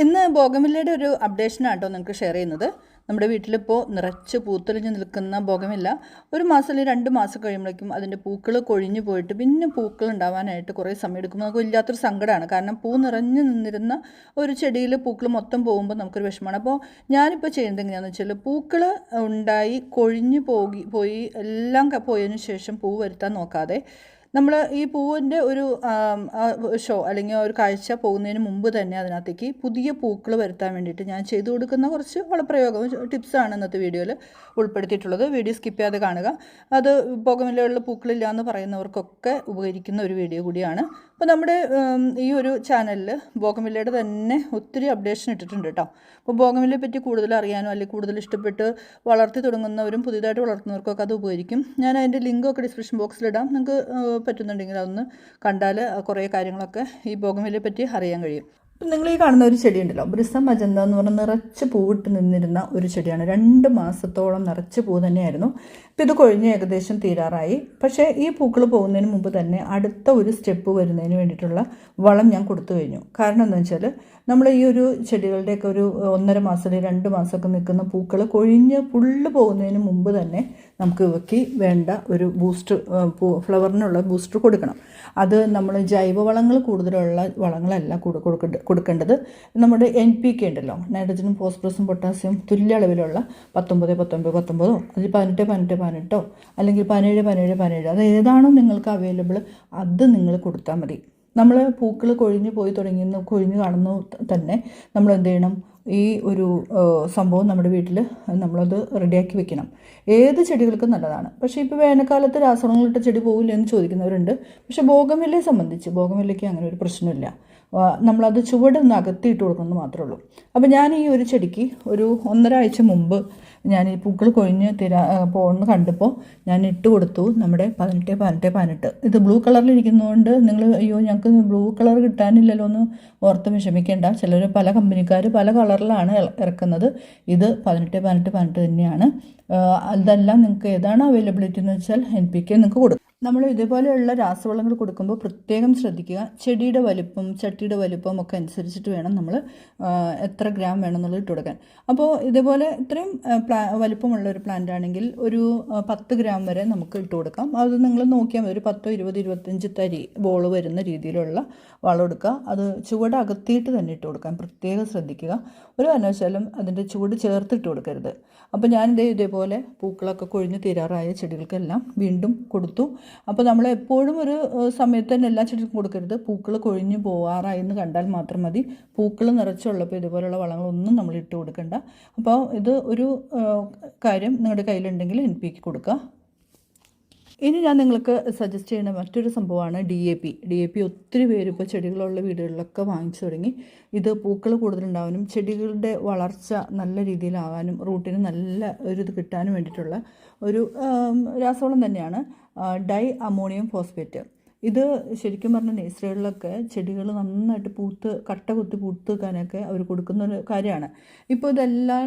ഇന്ന് ബോഗൻവില്ലയുടെ ഒരു അപ്ഡേഷനാണ് കേട്ടോ നിങ്ങൾക്ക് ഷെയർ ചെയ്യുന്നത്. നമ്മുടെ വീട്ടിലിപ്പോൾ നിറച്ച് പൂത്തൊലിഞ്ഞ് നിൽക്കുന്ന ബോഗൻവില്ല ഒരു മാസം അല്ലെങ്കിൽ 2 മാസം കഴിയുമ്പോഴേക്കും അതിൻ്റെ പൂക്കൾ കൊഴിഞ്ഞു പോയിട്ട് പിന്നെ പൂക്കൾ ഉണ്ടാവാനായിട്ട് കുറേ സമയം എടുക്കുമ്പോൾ നമുക്ക് ഇല്ലാത്തൊരു സങ്കടമാണ്. കാരണം പൂ നിറഞ്ഞു നിന്നിരുന്ന ഒരു ചെടിയിൽ പൂക്കൾ മൊത്തം പോകുമ്പോൾ നമുക്കൊരു വിഷമമാണ്. അപ്പോൾ ഞാനിപ്പോൾ ചെയ്യുന്നത് എങ്ങനെയാണെന്ന് വെച്ചാൽ പൂക്കൾ ഉണ്ടായി കൊഴിഞ്ഞു പോയി എല്ലാം പോയതിന് ശേഷം പൂ വരുത്താൻ നോക്കാതെ നമ്മൾ ഈ പൂവിൻ്റെ ഒരു ഷോ അല്ലെങ്കിൽ ഒരു കാഴ്ച പോകുന്നതിന് മുമ്പ് തന്നെ അതിനകത്തേക്ക് പുതിയ പൂക്കൾ വരുത്താൻ വേണ്ടിയിട്ട് ഞാൻ ചെയ്തു കൊടുക്കുന്ന കുറച്ച് വളപ്രയോഗം ടിപ്സാണ് ഇന്നത്തെ വീഡിയോയിൽ ഉൾപ്പെടുത്തിയിട്ടുള്ളത്. വീഡിയോ സ്കിപ്പ് ചെയ്യാതെ കാണുക. അത് ബോഗൻവില്ലകളിൽ പൂക്കളില്ല എന്ന് പറയുന്നവർക്കൊക്കെ ഉപകരിക്കുന്ന ഒരു വീഡിയോ കൂടിയാണ്. അപ്പോൾ നമ്മുടെ ഈ ഒരു ചാനലിൽ ബോഗൻവില്ലയുടെ തന്നെ ഒത്തിരി അപ്ഡേഷൻ ഇട്ടിട്ടുണ്ട് കേട്ടോ. അപ്പോൾ ബോഗൻവില്ലയെ പറ്റി കൂടുതൽ അറിയാനോ അല്ലെങ്കിൽ കൂടുതൽ ഇഷ്ടപ്പെട്ട് വളർത്തി തുടങ്ങുന്നവരും പുതിയതായിട്ട് വളർത്തുന്നവർക്കൊക്കെ അത് ഉപകരിക്കും. ഞാൻ അതിൻ്റെ ലിങ്കൊക്കെ ഡിസ്ക്രിപ്ഷൻ ബോക്സിലിടാം. നിങ്ങൾക്ക് പറ്റുന്നുണ്ടെങ്കിൽ അതൊന്ന് കണ്ടാൽ കുറേ കാര്യങ്ങളൊക്കെ ഈ ബോഗൻവില്ലയെ പറ്റി അറിയാൻ കഴിയും. ഇപ്പം നിങ്ങൾ ഈ കാണുന്ന ഒരു ചെടി ഉണ്ടല്ലോ, ബ്രിസം മജന്ത എന്ന് പറഞ്ഞാൽ നിറച്ച് പൂവിട്ട് നിന്നിരുന്ന ഒരു ചെടിയാണ്. 2 മാസത്തോളം നിറച്ച് പൂ തന്നെയായിരുന്നു. ഇപ്പം ഇത് കൊഴിഞ്ഞ് ഏകദേശം തീരാറായി. പക്ഷേ ഈ പൂക്കൾ പോകുന്നതിന് മുമ്പ് തന്നെ അടുത്ത ഒരു സ്റ്റെപ്പ് വരുന്നതിന് വേണ്ടിയിട്ടുള്ള വളം ഞാൻ കൊടുത്തു കഴിഞ്ഞു. കാരണം എന്താണെന്ന് വെച്ചാൽ നമ്മൾ ഈ ഒരു ചെടികളുടെയൊക്കെ ഒരു 1.5 മാസം അല്ലെങ്കിൽ 2 മാസമൊക്കെ നിൽക്കുന്ന പൂക്കൾ കൊഴിഞ്ഞ് ഫുള്ള് പോകുന്നതിന് മുമ്പ് തന്നെ നമുക്ക് ഇവയ്ക്ക് വേണ്ട ഒരു ബൂസ്റ്റർ ഫ്ലവറിനുള്ള ബൂസ്റ്റർ കൊടുക്കണം. അത് നമ്മൾ ജൈവവളങ്ങൾ കൂടുതലുള്ള വളങ്ങളല്ല കൊടുക്കേണ്ടത്. നമ്മുടെ NPK ഉണ്ടല്ലോ, നൈട്രജനും ഫോസ്ഫറസും പൊട്ടാസ്യം തുല്യ അളവിലുള്ള 19 അതിൽ 18 അല്ലെങ്കിൽ 17 അത് ഏതാണോ നിങ്ങൾക്ക് അവൈലബിൾ അത് നിങ്ങൾ കൊടുത്താൽ മതി. നമ്മൾ പൂക്കൾ കൊഴിഞ്ഞ് പോയി കൊഴിഞ്ഞ് കാണുന്നു തന്നെ നമ്മൾ എന്ത് ചെയ്യണം, ഈ ഒരു സംഭവം നമ്മുടെ വീട്ടിൽ നമ്മളത് റെഡിയാക്കി വെക്കണം. ഏത് ചെടികൾക്കും നല്ലതാണ്. പക്ഷേ ഇപ്പോൾ വേനൽക്കാലത്ത് രാസവളങ്ങളിട്ട ചെടി പോകില്ല എന്ന് ചോദിക്കുന്നവരുണ്ട്. പക്ഷേ ബോഗൻവില്ലയെ സംബന്ധിച്ച് ബോഗൻവില്ലയ്ക്ക് അങ്ങനെ ഒരു പ്രശ്നമില്ല. നമ്മളത് ചുവടൊന്ന് അകത്തിയിട്ട് കൊടുക്കുന്നത് മാത്രമേ ഉള്ളൂ. അപ്പോൾ ഞാൻ ഈ ഒരു ചെടിക്ക് ഒരു 1.5 ആഴ്ച മുമ്പ് ഞാൻ ഈ പൂക്കൾ കൊഴിഞ്ഞ് പോകുന്ന കണ്ടപ്പോൾ ഞാൻ ഇട്ട് കൊടുത്തു നമ്മുടെ 18 ഇത് ബ്ലൂ കളറിലിരിക്കുന്നതുകൊണ്ട് നിങ്ങൾ അയ്യോ ഞങ്ങൾക്ക് ബ്ലൂ കളർ കിട്ടാനില്ലല്ലോ എന്ന് ഓർത്ത് വിഷമിക്കേണ്ട. ചിലർ പല കമ്പനിക്കാർ പല കളറിലാണ് ഇറക്കുന്നത്. ഇത് 18 തന്നെയാണ്. അതെല്ലാം നിങ്ങൾക്ക് ഏതാണ് അവൈലബിലിറ്റി എന്ന് വെച്ചാൽ NPK നിങ്ങൾക്ക് കൊടുക്കും. നമ്മൾ ഇതേപോലെയുള്ള രാസവളങ്ങൾ കൊടുക്കുമ്പോൾ പ്രത്യേകം ശ്രദ്ധിക്കുക. ചെടിയുടെ വലിപ്പം ചട്ടിയുടെ വലിപ്പം ഒക്കെ അനുസരിച്ചിട്ട് വേണം നമ്മൾ എത്ര ഗ്രാം വേണമെന്നുള്ളത് ഇട്ട് കൊടുക്കാൻ. അപ്പോൾ ഇതേപോലെ ഇത്രയും വലിപ്പമുള്ള ഒരു പ്ലാന്റ് ആണെങ്കിൽ ഒരു 10 ഗ്രാം വരെ നമുക്ക് ഇട്ട് കൊടുക്കാം. അത് നിങ്ങൾ നോക്കിയാൽ മതി. ഒരു 10, 20, 25 തരി ബോൾ വരുന്ന രീതിയിലുള്ള വളം എടുക്കുക. അത് ചുവട് അകത്തിയിട്ട് തന്നെ ഇട്ട് കൊടുക്കാൻ പ്രത്യേകം ശ്രദ്ധിക്കുക. ഒരു കാരണവശാലും അതിൻ്റെ ചുവട് ചേർത്തിട്ട് കൊടുക്കരുത്. അപ്പോൾ ഞാൻ ഇതേപോലെ പൂക്കളൊക്കെ കൊഴിഞ്ഞ് തീരാറായ ചെടികൾക്കെല്ലാം വീണ്ടും കൊടുത്തു. അപ്പോൾ നമ്മൾ എപ്പോഴും ഒരു സമയത്ത് തന്നെ എല്ലാ ചെടികൾക്കും കൊടുക്കരുത്. പൂക്കൾ കൊഴിഞ്ഞ് പോകാറായി എന്ന് കണ്ടാൽ മാത്രം മതി. പൂക്കൾ നിറച്ചുള്ളപ്പോൾ ഇതുപോലുള്ള വളങ്ങളൊന്നും നമ്മൾ ഇട്ട് കൊടുക്കണ്ട. അപ്പോൾ ഇത് ഒരു കാര്യം നിങ്ങളുടെ കയ്യിലുണ്ടെങ്കിൽ NPK കൊടുക്കുക. ഇനി ഞാൻ നിങ്ങൾക്ക് സജസ്റ്റ് ചെയ്യുന്ന മറ്റൊരു സംഭവമാണ് DAP. ഒത്തിരി പേര് ഇപ്പോൾ ചെടികളുള്ള വീടുകളിലൊക്കെ വാങ്ങിച്ചു തുടങ്ങി. ഇത് പൂക്കൾ കൂടുതലുണ്ടാവാനും ചെടികളുടെ വളർച്ച നല്ല രീതിയിലാവാനും റൂട്ടിന് നല്ല ഒരു ഇത് കിട്ടാനും വേണ്ടിയിട്ടുള്ള ഒരു രാസവളം തന്നെയാണ് ഡൈ അമോണിയം ഫോസ്ഫേറ്റ്. ഇത് ശരിക്കും പറഞ്ഞാൽ നേഴ്സറികളിലൊക്കെ ചെടികൾ നന്നായിട്ട് കട്ട കുത്തി പൂത്ത് വെക്കാനൊക്കെ അവർ കൊടുക്കുന്ന ഒരു കാര്യമാണ്. ഇപ്പോൾ ഇതെല്ലാം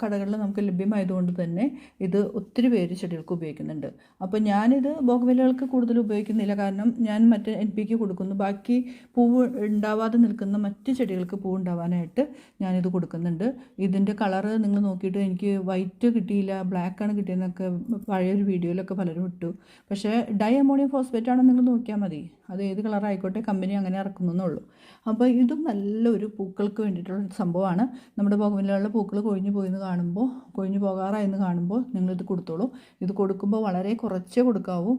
കടകളിൽ നമുക്ക് ലഭ്യമായതുകൊണ്ട് തന്നെ ഇത് ഒത്തിരി പേര് ചെടികൾക്ക് ഉപയോഗിക്കുന്നുണ്ട്. അപ്പോൾ ഞാനിത് ബോഗൻവില്ലകൾക്ക് കൂടുതൽ ഉപയോഗിക്കുന്നില്ല. കാരണം ഞാൻ മറ്റേ NPK കൊടുക്കുന്നു. ബാക്കി പൂവ് ഉണ്ടാവാതെ നിൽക്കുന്ന മറ്റ് ചെടികൾക്ക് പൂവ് ഉണ്ടാവാനായിട്ട് ഞാനിത് കൊടുക്കുന്നുണ്ട്. ഇതിൻ്റെ കളറ് നിങ്ങൾ നോക്കിയിട്ട് എനിക്ക് വൈറ്റ് കിട്ടിയില്ല, ബ്ലാക്കാണ് കിട്ടിയതെന്നൊക്കെ പഴയൊരു വീഡിയോയിലൊക്കെ പലരും ഇട്ടു. പക്ഷേ ഡൈ അമോണിയം ഫോസ്ഫേറ്റ് ആണെന്ന് നിങ്ങൾ നോക്കിയാൽ മതി. അത് ഏത് കളറായിക്കോട്ടെ, കമ്പനി അങ്ങനെ ഇറക്കുന്നുള്ളൂ. അപ്പോൾ ഇതും നല്ലൊരു പൂക്കൾക്ക് വേണ്ടിയിട്ടുള്ള സംഭവമാണ്. നമ്മുടെ ബോഗൻവില്ലകളിലെ പൂക്കൾ കൊഴിഞ്ഞു പോകാറായെന്ന് കാണുമ്പോൾ നിങ്ങളിത് കൊടുത്തോളൂ. ഇത് കൊടുക്കുമ്പോൾ വളരെ കുറച്ചേ കൊടുക്കാവൂ.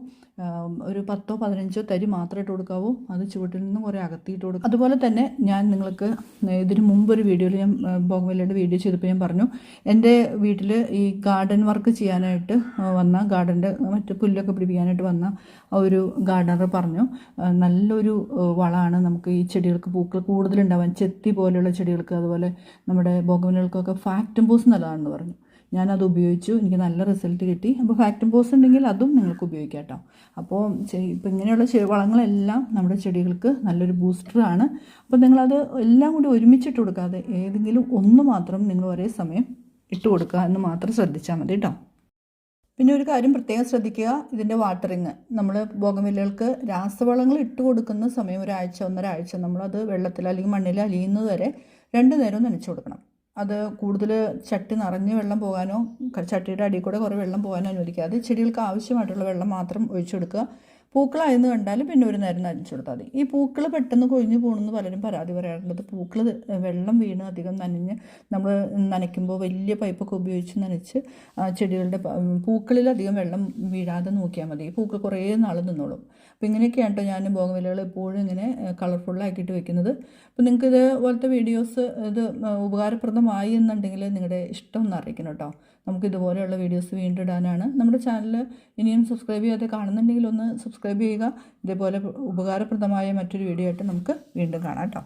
ഒരു 10 15 തരി മാത്രമേ ഇട്ട് കൊടുക്കാവൂ. അത് ചുവട്ടിൽ നിന്നും കുറേ അകത്തിയിട്ട് കൊടുക്കും. അതുപോലെ തന്നെ ഞാൻ നിങ്ങൾക്ക് ഇതിന് മുമ്പൊരു വീഡിയോയിൽ ഞാൻ ബോഗൻവില്ലയുടെ വീഡിയോ ചെയ്തപ്പോൾ ഞാൻ പറഞ്ഞു, എൻ്റെ വീട്ടിൽ ഈ ഗാർഡൻ വർക്ക് ചെയ്യാനായിട്ട് വന്ന ഗാർഡൻ്റെ മറ്റ് പുല്ലൊക്കെ പിടിപ്പിക്കാനായിട്ട് വന്ന ഒരു ഗാർഡനർ പറഞ്ഞു, നല്ലൊരു വളമാണ് നമുക്ക് ഈ ചെടികൾക്ക് പൂക്കൾ കൂടുതലുണ്ടാവാൻ. ചെത്തി പോലെയുള്ള ചെടികൾക്ക് അതുപോലെ നമ്മുടെ ബോഗൻവില്ലകൾക്കൊക്കെ ഫാക്ടംപോസ് നല്ലതാണെന്ന് പറഞ്ഞു. ഞാനത് ഉപയോഗിച്ചു, എനിക്ക് നല്ല റിസൾട്ട് കിട്ടി. അപ്പോൾ ഫാക്ടംപോസ് ഉണ്ടെങ്കിൽ അതും നിങ്ങൾക്ക് ഉപയോഗിക്കാം കേട്ടോ. അപ്പോൾ ഇപ്പോൾ ഇങ്ങനെയുള്ള വളങ്ങളെല്ലാം നമ്മുടെ ചെടികൾക്ക് നല്ലൊരു ബൂസ്റ്ററാണ്. അപ്പോൾ നിങ്ങളത് എല്ലാം കൂടി ഒരുമിച്ചിട്ട് കൊടുക്കാതെ ഏതെങ്കിലും ഒന്ന് മാത്രം നിങ്ങൾ ഒരേ സമയം ഇട്ട് കൊടുക്കുക എന്ന് മാത്രം ശ്രദ്ധിച്ചാൽ മതി കേട്ടോ. പിന്നെ ഒരു കാര്യം പ്രത്യേകം ശ്രദ്ധിക്കുക, ഇതിൻ്റെ വാട്ടറിങ്. നമ്മൾ ബോഗൻവില്ലകൾക്ക് രാസവളങ്ങൾ ഇട്ട് കൊടുക്കുന്ന സമയം 1 ആഴ്ച 1.5 ആഴ്ച നമ്മളത് വെള്ളത്തിൽ അല്ലെങ്കിൽ മണ്ണിൽ അലിയുന്നത് വരെ 2 നേരവും നനച്ച് കൊടുക്കണം. അത് കൂടുതൽ ചട്ടി നിറഞ്ഞ് വെള്ളം പോകാനോ ചട്ടിയുടെ അടിയിൽ കൂടെ കുറേ വെള്ളം പോകാനോ അനുവദിക്കാതെ ചെടികൾക്ക് ആവശ്യമായിട്ടുള്ള വെള്ളം മാത്രം ഒഴിച്ചു കൊടുക്കുക. പൂക്കളായെന്ന് കണ്ടാൽ പിന്നെ ഒരു നേരം നനച്ചു കൊടുത്താൽ മതി. ഈ പൂക്കൾ പെട്ടെന്ന് കൊഴിഞ്ഞു പോകണമെന്ന് പലരും പരാതി പറയാറുള്ളത് പൂക്കൾ വെള്ളം വീണ് അധികം നനഞ്ഞ് നമ്മൾ നനയ്ക്കുമ്പോൾ വലിയ പൈപ്പൊക്കെ ഉപയോഗിച്ച് നനച്ച് ചെടികളുടെ പൂക്കളിലധികം വെള്ളം വീഴാതെ നോക്കിയാൽ മതി. പൂക്കൾ കുറേ നാൾ നിന്നോളും. അപ്പോൾ ഇങ്ങനെയൊക്കെയാണ് കേട്ടോ ഞാൻ ബോഗൺവില്ലകൾ എപ്പോഴും ഇങ്ങനെ കളർഫുള്ളാക്കിയിട്ട് വെക്കുന്നത്. അപ്പോൾ നിങ്ങൾക്ക് ഇതുപോലത്തെ വീഡിയോസ് ഇത് ഉപകാരപ്രദമായി എന്നുണ്ടെങ്കിൽ നിങ്ങളുടെ ഇഷ്ടം ഒന്ന് അറിയിക്കണം കേട്ടോ. നമുക്ക് ഇതുപോലെയുള്ള വീഡിയോസ് വീണ്ടും ഇടാനാണ്. നമ്മുടെ ചാനൽ ഇനിയും സബ്സ്ക്രൈബ് ചെയ്യാതെ കാണുന്നുണ്ടെങ്കിൽ ഒന്ന് സബ്സ്ക്രൈബ് ചെയ്യുക. ഇതേപോലെ ഉപകാരപ്രദമായ മറ്റൊരു വീഡിയോ ആയിട്ട് നമുക്ക് വീണ്ടും കാണാം കേട്ടോ.